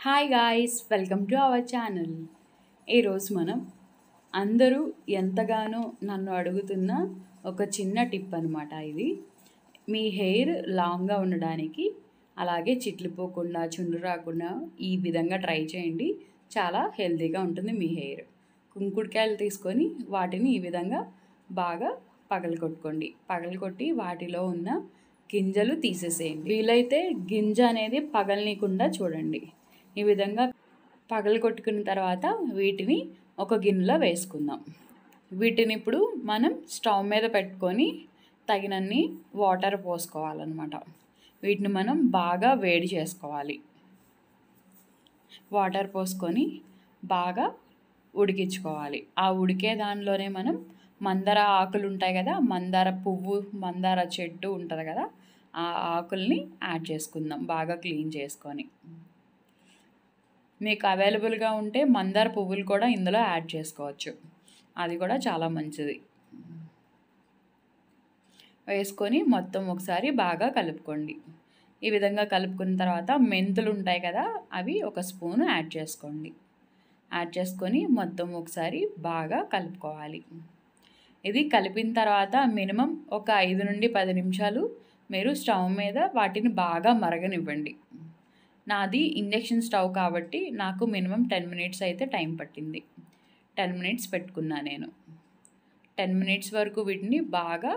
Hi guys, welcome to our channel. ఈరోజు మనం అందరూ ఎంతగానో నన్ను అడుగుతున్న ఒక చిన్న టిప్ అనమాట. ఇది మీ హెయిర్ లాంగ్గా ఉండడానికి, అలాగే చిట్లిపోకుండా చుండ్రు రాకుండా ఈ విధంగా ట్రై చేయండి. చాలా హెల్తీగా ఉంటుంది మీ హెయిర్. కుంకుడుకాయలు తీసుకొని వాటిని ఈ విధంగా బాగా పగలగొట్టి వాటిలో ఉన్న గింజలు తీసేసేయండి. వీలైతే గింజ అనేది పగలనీయకుండా చూడండి. ఈ విధంగా పగలగొట్టుకున్న తర్వాత వీటిని ఒక గిన్నెలో వేసుకుందాం. వీటిని ఇప్పుడు మనం స్టవ్ మీద పెట్టుకొని తగినన్ని వాటర్ పోసుకోవాలన్నమాట. వీటిని మనం బాగా వేడి చేసుకోవాలి. వాటర్ పోసుకొని బాగా ఉడికించుకోవాలి. ఆ ఉడికే దానిలోనే మనం మందార ఆకులు ఉంటాయి కదా, మందార పువ్వు, మందార చెట్టు ఉంటుంది కదా, ఆ ఆకుల్ని యాడ్ చేసుకుందాం బాగా క్లీన్ చేసుకొని. మీకు అవైలబుల్గా ఉంటే మందార పువ్వులు కూడా ఇందులో యాడ్ చేసుకోవచ్చు, అది కూడా చాలా మంచిది. వేసుకొని మొత్తం ఒకసారి బాగా కలుపుకోండి. ఈ విధంగా కలుపుకున్న తర్వాత మెంతులు ఉంటాయి కదా, అవి ఒక స్పూను యాడ్ చేసుకోండి. యాడ్ చేసుకొని మొత్తం ఒకసారి బాగా కలుపుకోవాలి. ఇది కలిపిన తర్వాత మినిమం ఒక 5 నుండి 10 నిమిషాలు మీరు స్టవ్ మీద వాటిని బాగా మరగనివ్వండి. నాది ఇండక్షన్ స్టవ్ కాబట్టి నాకు మినిమం 10 మినిట్స్ అయితే టైం పట్టింది. 10 మినిట్స్ పెట్టుకున్నా నేను. 10 మినిట్స్ వరకు వీటిని బాగా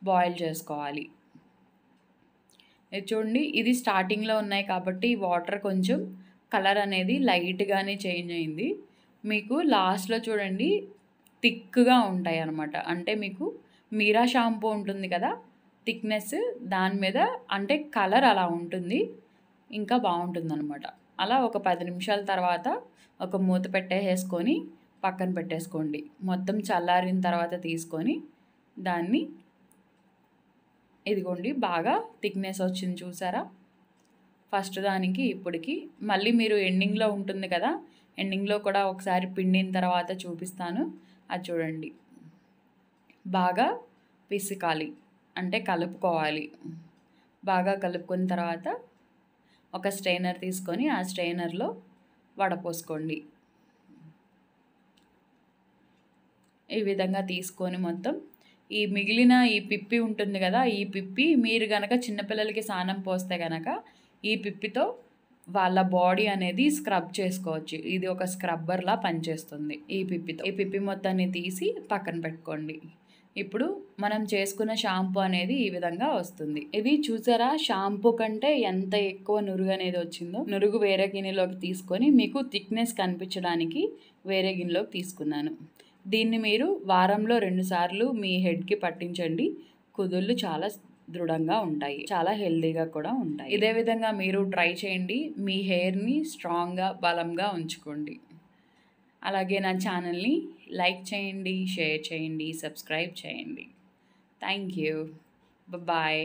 బాయిల్ చేసుకోవాలి. చూడండి, ఇది స్టార్టింగ్లో ఉన్నాయి కాబట్టి వాటర్ కొంచెం కలర్ అనేది లైట్గానే చేంజ్ అయింది. మీకు లాస్ట్లో చూడండి థిక్గా ఉంటాయి అన్నమాట. అంటే మీకు మీరా షాంపూ ఉంటుంది కదా, థిక్నెస్ దాని మీద అంటే కలర్ అలా ఉంటుంది, ఇంకా బాగుంటుంది అనమాట. అలా ఒక 10 నిమిషాల తర్వాత ఒక మూత పెట్టేసుకొని పక్కన పెట్టేసుకోండి. మొత్తం చల్లారిన తర్వాత తీసుకొని దాన్ని ఇదిగోండి బాగా థిక్నెస్ వచ్చింది చూసారా. ఫస్ట్ దానికి ఇప్పటికి మళ్ళీ మీరు ఎండింగ్లో ఉంటుంది కదా, ఎండింగ్లో కూడా ఒకసారి పిండిన తర్వాత చూపిస్తాను. అది చూడండి బాగా పిసకాలి, అంటే కలుపుకోవాలి. బాగా కలుపుకున్న తర్వాత ఒక స్ట్రైనర్ తీసుకొని ఆ స్ట్రైనర్లో వడపోసుకోండి. ఈ విధంగా తీసుకొని మొత్తం ఈ మిగిలిన ఈ పిప్పి ఉంటుంది కదా, ఈ పిప్పి మీరు కనుక చిన్నపిల్లలకి స్నానం పోస్తే కనుక ఈ పిప్పితో వాళ్ళ బాడీ అనేది స్క్రబ్ చేసుకోవచ్చు. ఇది ఒక స్క్రబ్బర్లా పనిచేస్తుంది ఈ పిప్పితో. ఈ పిప్పి మొత్తాన్ని తీసి పక్కన పెట్టుకోండి. ఇప్పుడు మనం చేసుకున్న షాంపూ అనేది ఈ విధంగా వస్తుంది. ఇది చూసారా, షాంపూ కంటే ఎంత ఎక్కువ నురుగు అనేది వచ్చిందో. నురుగు వేరే గిన్నెలోకి తీసుకొని మీకు థిక్నెస్ కనిపించడానికి వేరే గిన్నెలోకి తీసుకున్నాను. దీన్ని మీరు వారంలో 2 సార్లు మీ హెడ్కి పట్టించండి. కుదుళ్ళు చాలా దృఢంగా ఉంటాయి, చాలా హెల్తీగా కూడా ఉంటాయి. ఇదే విధంగా మీరు ట్రై చేయండి. మీ హెయిర్ని స్ట్రాంగ్గా బలంగా ఉంచుకోండి. అలాగే నా ఛానల్ని లైక్ చేయండి, షేర్ చేయండి, సబ్స్క్రైబ్ చేయండి. Thank you. బాయ్.